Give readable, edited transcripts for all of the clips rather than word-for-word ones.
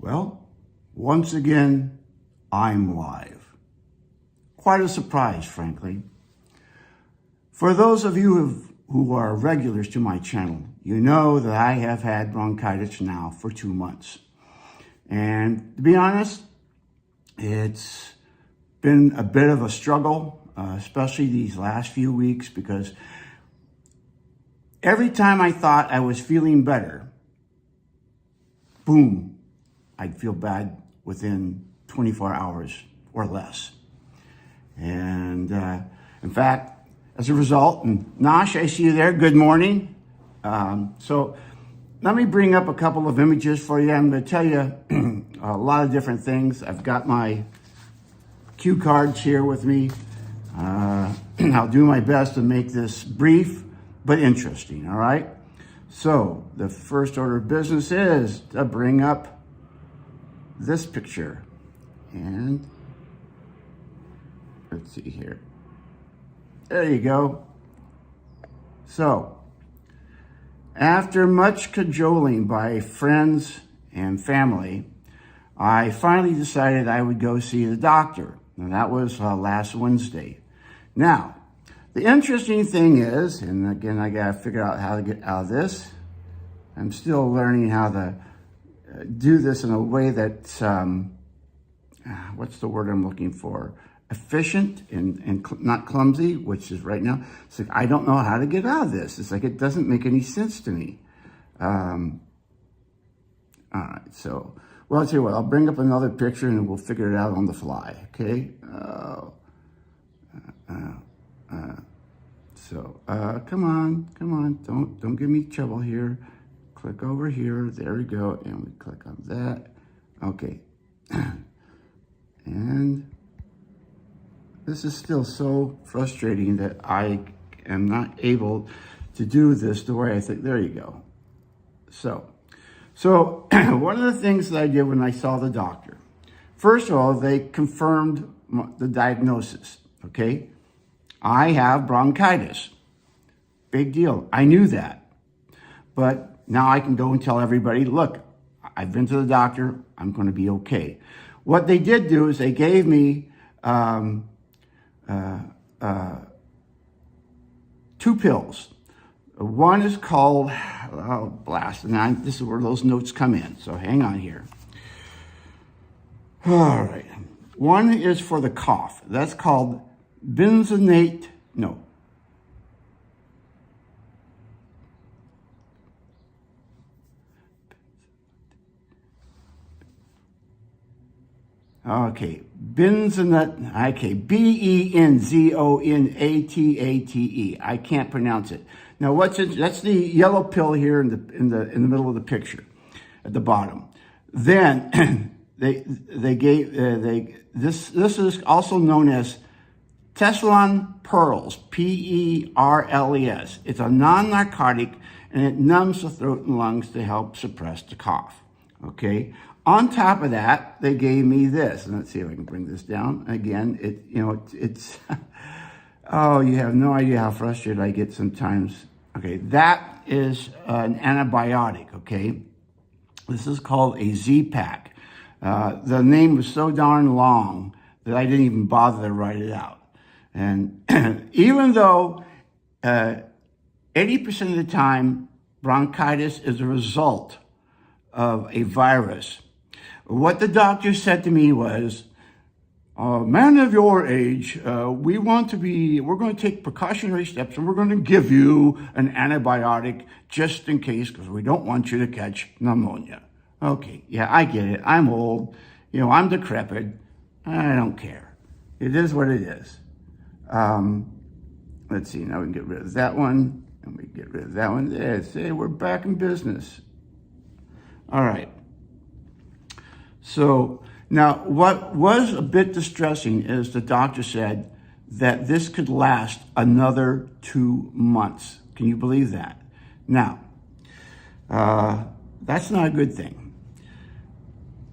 Well, once again, I'm live. Quite a surprise, frankly. For those of you who are regulars to my channel, you know that I have had bronchitis now for 2 months. And to be honest, it's been a bit of a struggle, especially these last few weeks, because every time I thought I was feeling better, boom, I'd feel bad within 24 hours or less. And in fact, as a result, and Nash, I see you there, good morning. So let me bring up a couple of images for you. I'm going to tell you a lot of different things. I've got my cue cards here with me. I'll do my best to make this brief but interesting, all right? So the first order of business is to bring up this picture. And let's see here. There you go. So after much cajoling by friends and family, I finally decided I would go see the doctor. And that was last Wednesday. Now, the interesting thing is, and again, I got to figure out how to get out of this. I'm still learning how to do this in a way that's, what's the word I'm looking for? Efficient and not clumsy, which is right now. It's like, I don't know how to get out of this. It's like, it doesn't make any sense to me. All right, so, well, I'll tell you what, I'll bring up another picture and we'll figure it out on the fly, okay? Come on, don't give me trouble here. Click over here, there we go, and we click on that. Okay, and this is still so frustrating that I am not able to do this the way I think. There you go. So one of the things that I did when I saw the doctor, first of all, they confirmed the diagnosis, okay? I have bronchitis. Big deal. I knew that. But now I can go and tell everybody, look, I've been to the doctor. I'm going to be okay. What they did do is they gave me 2 pills. One is called, oh, blast. And this is where those notes come in. So hang on here. All right. One is for the cough. That's called benzoate. No. Okay, benzoate, okay, benzonatate. I can't pronounce it. Now, what's it? That's the yellow pill here in the middle of the picture, at the bottom. Then they gave this is also known as Tessalon Pearls, P-E-R-L-E-S. It's a non-narcotic and it numbs the throat and lungs to help suppress the cough. Okay. On top of that, they gave me this. And let's see if I can bring this down. Again, it's oh, you have no idea how frustrated I get sometimes. Okay, that is an antibiotic, okay? This is called a Z-Pack. The name was so darn long that I didn't even bother to write it out. And even though 80% of the time, bronchitis is a result of a virus, what the doctor said to me was, man of your age, we're going to take precautionary steps and we're going to give you an antibiotic just in case, because we don't want you to catch pneumonia. Okay, yeah, I get it. I'm old. I'm decrepit. I don't care. It is what it is. Let's see, now we can get rid of that one, and we get rid of that one. There, see, we're back in business. All right. So now what was a bit distressing is the doctor said that this could last another 2 months. Can you believe that? Now, that's not a good thing.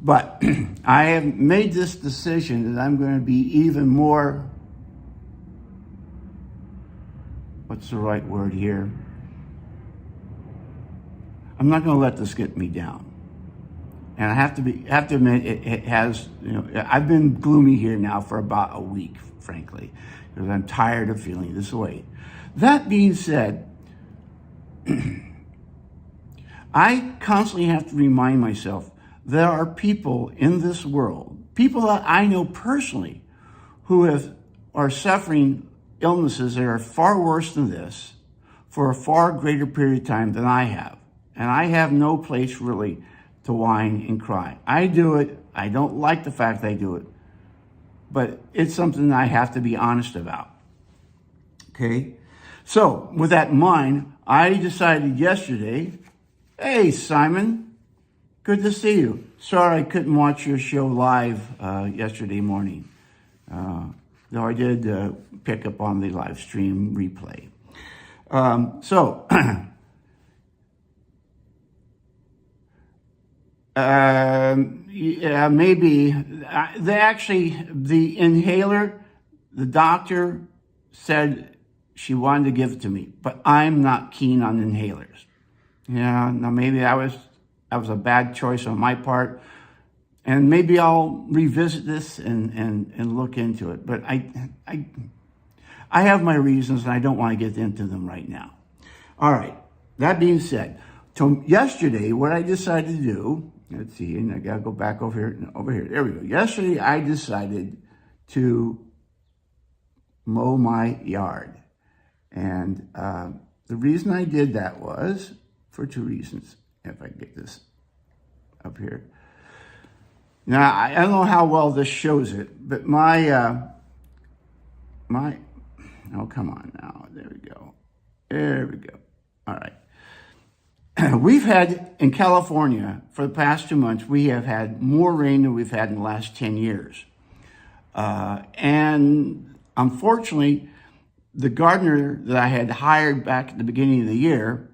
But I have made this decision that I'm going to be even more, what's the right word here? I'm not going to let this get me down. And I have to admit, it has, you know, I've been gloomy here now for about a week, frankly, because I'm tired of feeling this way. That being said, I constantly have to remind myself there are people in this world, people that I know personally, who are suffering illnesses that are far worse than this for a far greater period of time than I have. And I have no place really to whine and cry. I do it. I don't like the fact I do it, but it's something I have to be honest about. Okay? So, with that in mind, I decided yesterday, hey, Simon, good to see you. Sorry I couldn't watch your show live yesterday morning, though I did pick up on the live stream replay. Yeah, maybe. The inhaler, the doctor said she wanted to give it to me, but I'm not keen on inhalers. Yeah, now maybe that was a bad choice on my part, and maybe I'll revisit this and look into it. But I have my reasons, and I don't want to get into them right now. All right. That being said, yesterday, what I decided to do. Let's see, and I gotta go back over here. There we go. Yesterday, I decided to mow my yard. And the reason I did that was for two reasons. If I get this up here. Now, I don't know how well this shows it, but oh, come on now. There we go. All right. We've had, in California, for the past 2 months, we have had more rain than we've had in the last 10 years. And unfortunately, the gardener that I had hired back at the beginning of the year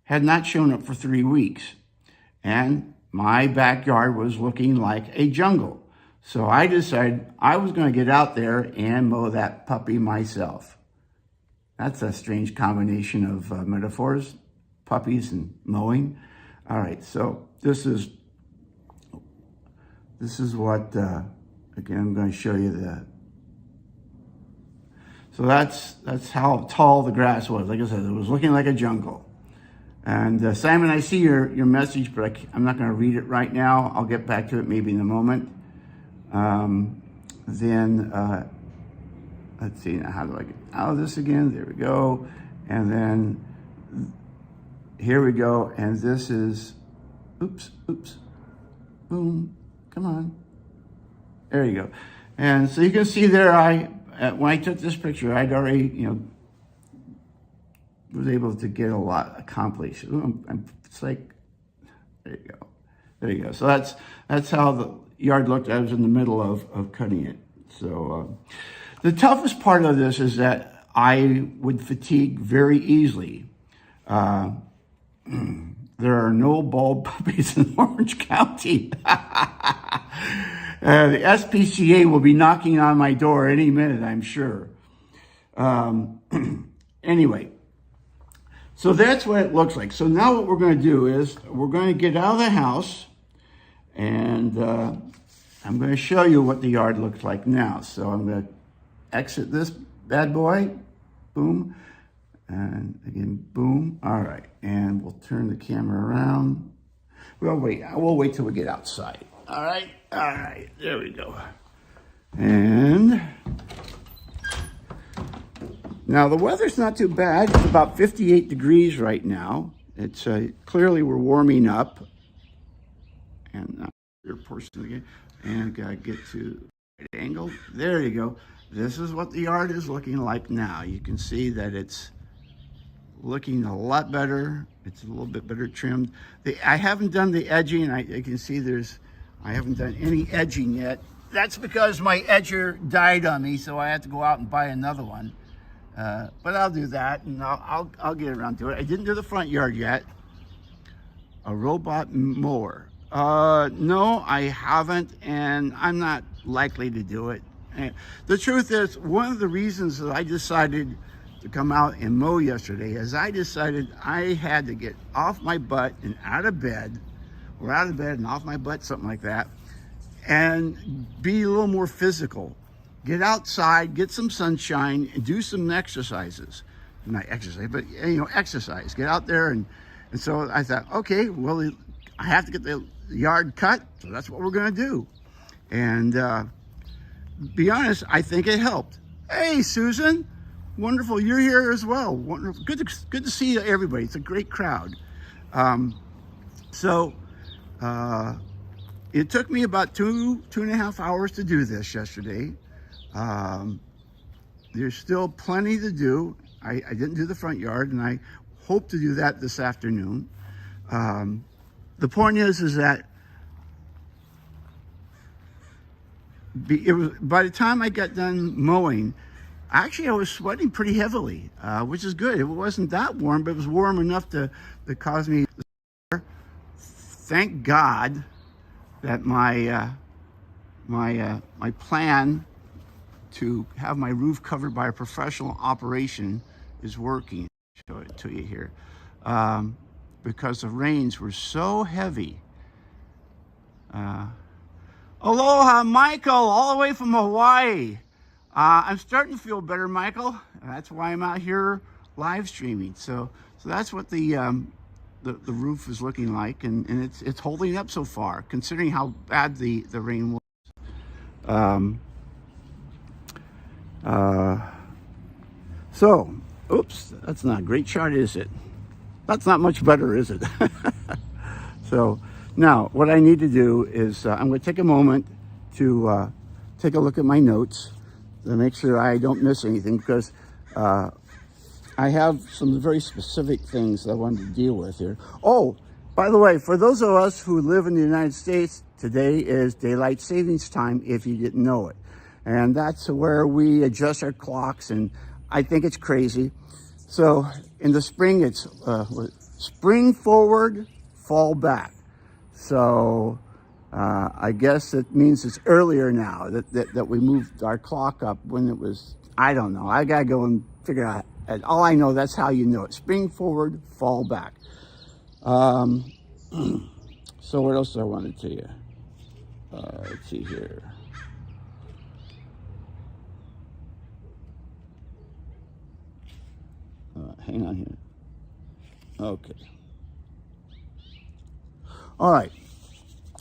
had not shown up for 3 weeks. And my backyard was looking like a jungle. So I decided I was going to get out there and mow that puppy myself. That's a strange combination of metaphors. Puppies and mowing. All right, so this is what, again, I'm going to show you so that's how tall the grass was. Like I said, it was looking like a jungle. And Simon, I see your message, but I'm not going to read it right now. I'll get back to it maybe in a moment. Let's see, now how do I get out of this again? There we go. And then here we go, and this is, oops, boom, come on. There you go. And so you can see there, when I took this picture, I'd already, was able to get a lot accomplished. It's like, there you go. So that's how the yard looked. I was in the middle of cutting it. So the toughest part of this is that I would fatigue very easily. There are no bald puppies in Orange County. The SPCA will be knocking on my door any minute, I'm sure. Anyway, so that's what it looks like. So now what we're going to do is we're going to get out of the house, and I'm going to show you what the yard looks like now. So I'm going to exit this bad boy. Boom. And again, boom. All right. And we'll turn the camera around. We'll wait till we get outside. All right. There we go. And now the weather's not too bad. It's about 58 degrees right now. It's clearly we're warming up. And your portion again. And gotta get to right angle. There you go. This is what the yard is looking like now. You can see that it's looking a lot better. It's a little bit better trimmed. I haven't done the edging. You can see I haven't done any edging yet. That's because my edger died on me, so I had to go out and buy another one. But I'll do that, and I'll get around to it. I didn't do the front yard yet. A robot mower. No, I haven't, and I'm not likely to do it. And the truth is, one of the reasons that I decided to come out and mow yesterday is I decided I had to get off my butt and out of bed or out of bed and off my butt, something like that, and be a little more physical. Get outside, get some sunshine, and do some exercises. Not exercise, but exercise. Get out there, and so I thought, okay, well, I have to get the yard cut, so that's what we're going to do. And be honest, I think it helped. Hey, Susan, wonderful, you're here as well. Wonderful, good to see everybody. It's a great crowd. So it took me about two and a half hours to do this yesterday. There's still plenty to do. I didn't do the front yard, and I hope to do that this afternoon. The point is that by the time I got done mowing, actually I was sweating pretty heavily, which is good. It wasn't that warm, but it was warm enough to cause me. Thank God that my plan to have my roof covered by a professional operation is working. Show it to you here, because the rains were so heavy. Aloha, Michael, all the way from Hawaii. I'm starting to feel better, Michael. That's why I'm out here live streaming. So that's what the roof is looking like, and it's holding up so far, considering how bad the rain was. So, oops, that's not a great shot, is it? That's not much better, is it? So now what I need to do is I'm going to take a moment to take a look at my notes to make sure I don't miss anything, because I have some very specific things that I wanted to deal with here. Oh, by the way, for those of us who live in the United States, today is daylight savings time, if you didn't know it. And that's where we adjust our clocks, and I think it's crazy. So in the spring, it's spring forward, fall back. So I guess it means it's earlier now that we moved our clock up when it was, I don't know. I got to go and figure out. And all I know, that's how you know it. Spring forward, fall back. So what else do I want to tell you? Let's see here. Hang on here. Okay. All right.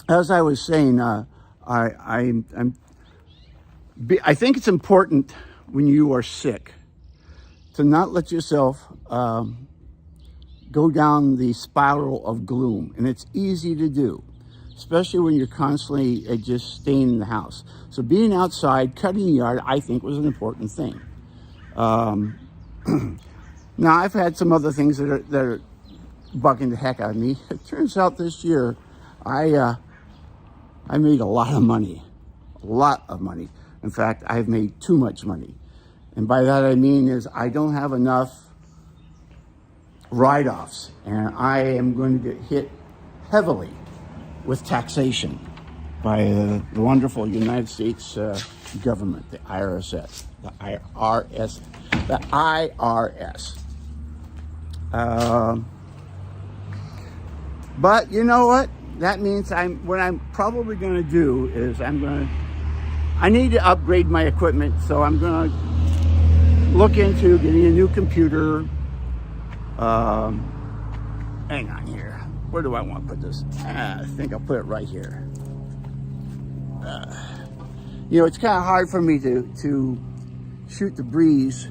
As I was saying, I think it's important when you are sick to not let yourself go down the spiral of gloom. And it's easy to do, especially when you're constantly just staying in the house. So being outside, cutting the yard, I think was an important thing. Now, I've had some other things that are bugging the heck out of me. It turns out this year, I made a lot of money. A lot of money. In fact, I've made too much money. And by that I mean is I don't have enough write-offs, and I am going to get hit heavily with taxation by the wonderful United States government, the IRS. But you know what? That means what I'm probably going to do is I need to upgrade my equipment, so I'm going to look into getting a new computer. Hang on here. Where do I want to put this? I think I'll put it right here. It's kind of hard for me to shoot the breeze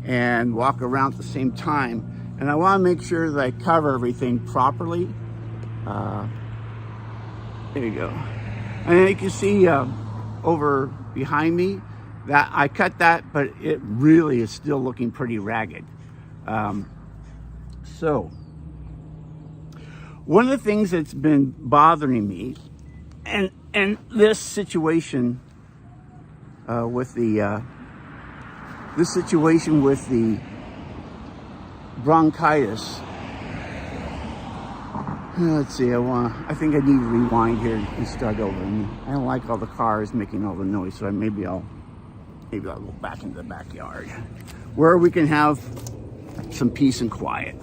and walk around at the same time. And I want to make sure that I cover everything properly. There you go. And you can see over behind me that I cut that, but it really is still looking pretty ragged. So one of the things that's been bothering me, and this situation with the bronchitis. Let's see. I think I need to rewind here and start over. And I don't like all the cars making all the noise, so maybe I'll go back into the backyard where we can have some peace and quiet.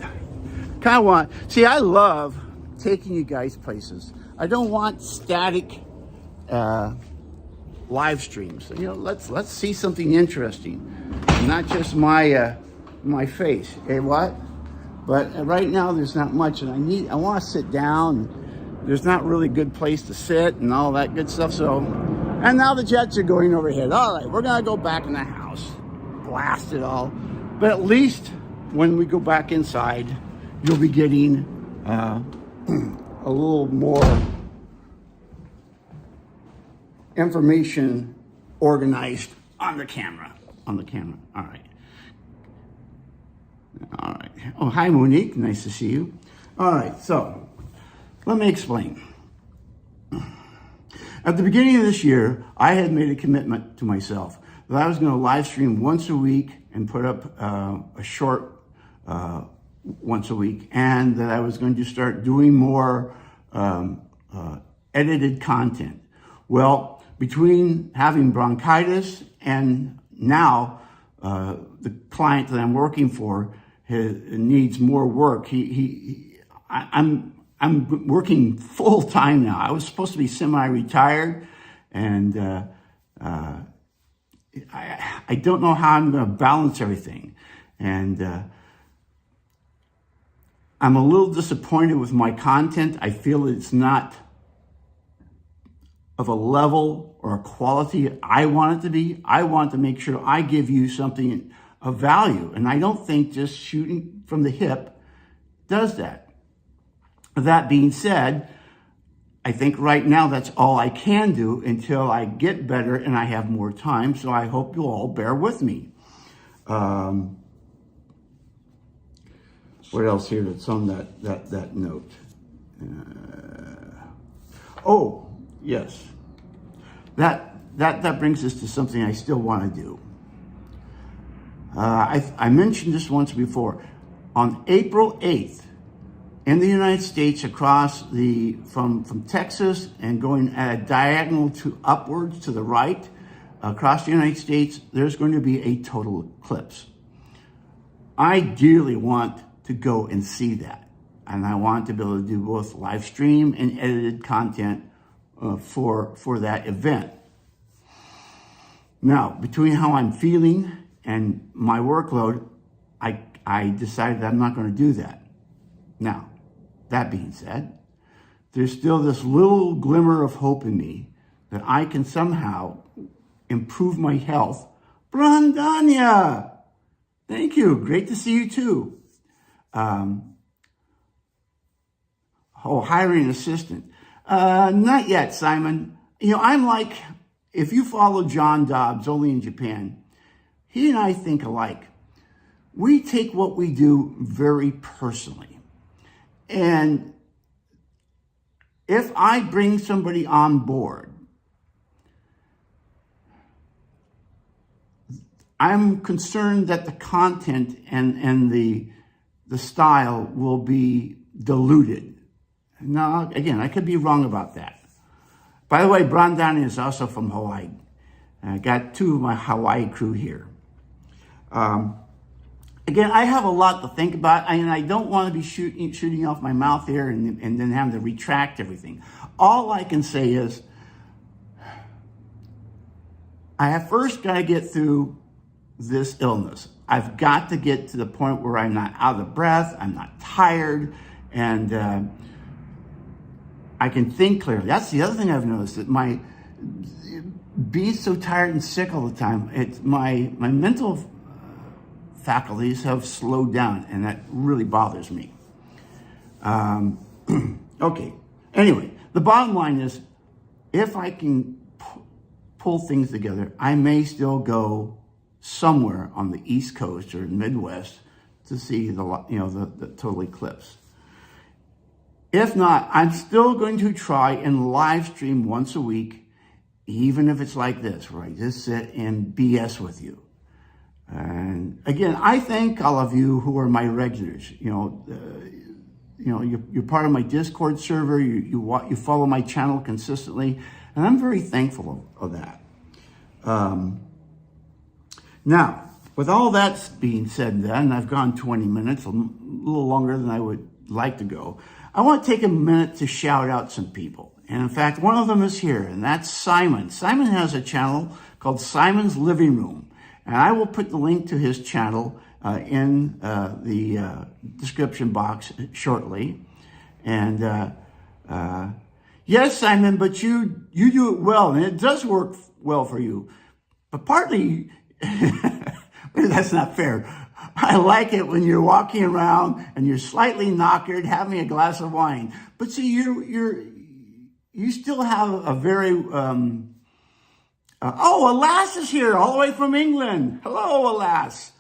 I love taking you guys places. I don't want static live streams. You know, let's see something interesting, not just my my face. Hey, what? But right now there's not much, and I want to sit down. There's not really a good place to sit and all that good stuff. So, and now the jets are going overhead. All right, we're gonna go back in the house, blast it all. But at least when we go back inside, you'll be getting a little more information organized on the camera. All right. Oh, hi, Monique. Nice to see you. All right, so let me explain. At the beginning of this year, I had made a commitment to myself that I was going to live stream once a week and put up a short once a week, and that I was going to start doing more edited content. Well, between having bronchitis and now the client that I'm working for needs more work. I'm working full time now. I was supposed to be semi-retired, and I don't know how I'm going to balance everything. And I'm a little disappointed with my content. I feel it's not of a level or a quality I want it to be. I want to make sure I give you something of value. And I don't think just shooting from the hip does that. That being said, I think right now that's all I can do until I get better and I have more time. So I hope you'll all bear with me. What else here that's on that note? Oh, yes. That brings us to something I still want to do. I mentioned this once before. On April 8th, in the United States, across from Texas and going at a diagonal to upwards to the right, across the United States, there's going to be a total eclipse. I dearly want to go and see that. And I want to be able to do both live stream and edited content for that event. Now, between how I'm feeling and my workload, I decided I'm not going to do that. Now, that being said, there's still this little glimmer of hope in me that I can somehow improve my health. Brandanya! Thank you. Great to see you too. Hiring an assistant. Not yet, Simon. You know, I'm like, if you follow John Dobbs, only in Japan, he and I think alike. We take what we do very personally. And if I bring somebody on board, I'm concerned that the content and the style will be diluted. Now, again, I could be wrong about that. By the way, Brandon is also from Hawaii. I got two of my Hawaii crew here. Again, I have a lot to think about, and I don't want to be shooting off my mouth here and then having to retract everything. All I can say is, I have first got to get through this illness. I've got to get to the point where I'm not out of breath, I'm not tired, and I can think clearly. That's the other thing I've noticed, that my being so tired and sick all the time, it's my mental faculties have slowed down, and that really bothers me. Okay. Anyway, the bottom line is, if I can pull things together, I may still go somewhere on the East Coast or Midwest to see the total eclipse. If not, I'm still going to try and live stream once a week, even if it's like this, where I just sit and BS with you. And again, I thank all of you who are my regulars. You're part of my Discord server. You follow my channel consistently, and I'm very thankful of that. Now, with all that being said, then I've gone 20 minutes, a little longer than I would like to go. I want to take a minute to shout out some people. And in fact, one of them is here, and that's Simon. Simon has a channel called Simon's Living Room. And I will put the link to his channel in the description box shortly. And yes, Simon, but you do it well, and it does work well for you. But partly, that's not fair. I like it when you're walking around and you're slightly knackered, having a glass of wine. But see, you still have a very, oh, Alas is here all the way from England. Hello, Alas.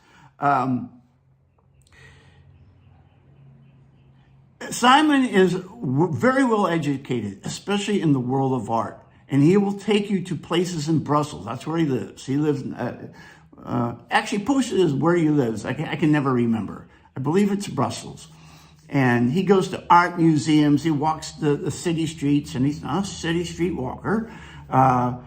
Simon is very well educated, especially in the world of art. And he will take you to places in Brussels. That's where he lives. He lives, actually posted is where he lives. I can never remember. I believe it's Brussels. And he goes to art museums. He walks the city streets, and he's not a city street walker. But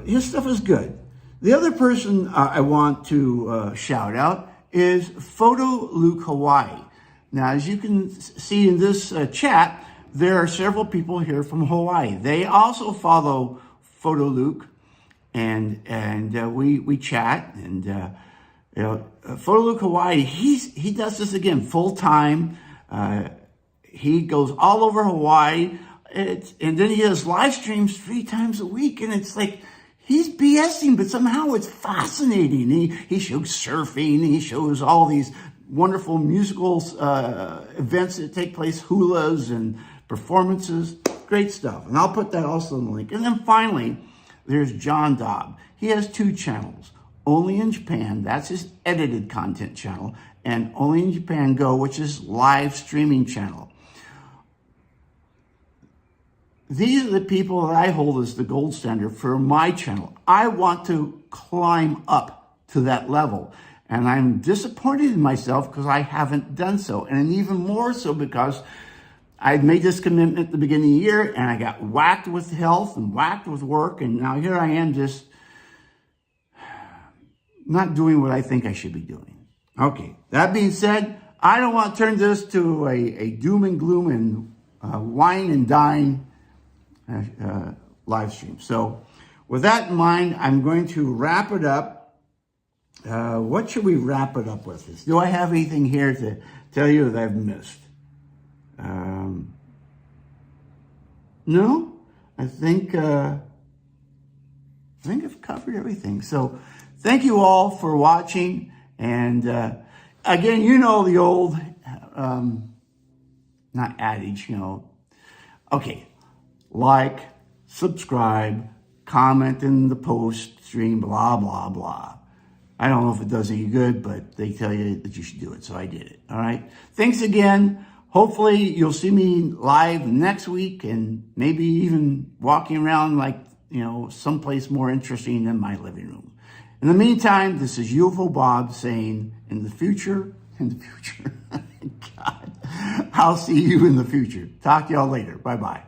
his stuff is good. The other person I want to shout out is PhotoLukeHawaii. Now, as you can see in this chat, there are several people here from Hawaii. They also follow PhotoLuke, and we chat. And PhotoLukeHawaii, he does this again full time. He goes all over Hawaii, and then he does live streams 3 times a week, and it's like he's BSing, but somehow it's fascinating. He shows surfing, he shows all these wonderful musical events that take place, hulas and performances, great stuff. And I'll put that also in the link. And then finally, there's John Dobb. He has 2 channels. Only in Japan, that's his edited content channel, and Only in Japan Go, which is live streaming channel. These are the people that I hold as the gold standard for my channel. I want to climb up to that level. And I'm disappointed in myself because I haven't done so. And even more so because I made this commitment at the beginning of the year, and I got whacked with health and whacked with work. And now here I am just not doing what I think I should be doing. Okay, that being said, I don't want to turn this to a doom and gloom and wine and dine live stream. So with that in mind, I'm going to wrap it up. What should we wrap it up with? Do I have anything here to tell you that I've missed? No, I think I've covered everything. So thank you all for watching. And again, you know the old, not adage, okay, like, subscribe, comment in the post stream, blah, blah, blah. I don't know if it does any good, but they tell you that you should do it, so I did it. All right. Thanks again. Hopefully you'll see me live next week, and maybe even walking around like, someplace more interesting than my living room. In the meantime, this is UFO Bob saying, in the future, God, I'll see you in the future. Talk to y'all later. Bye-bye.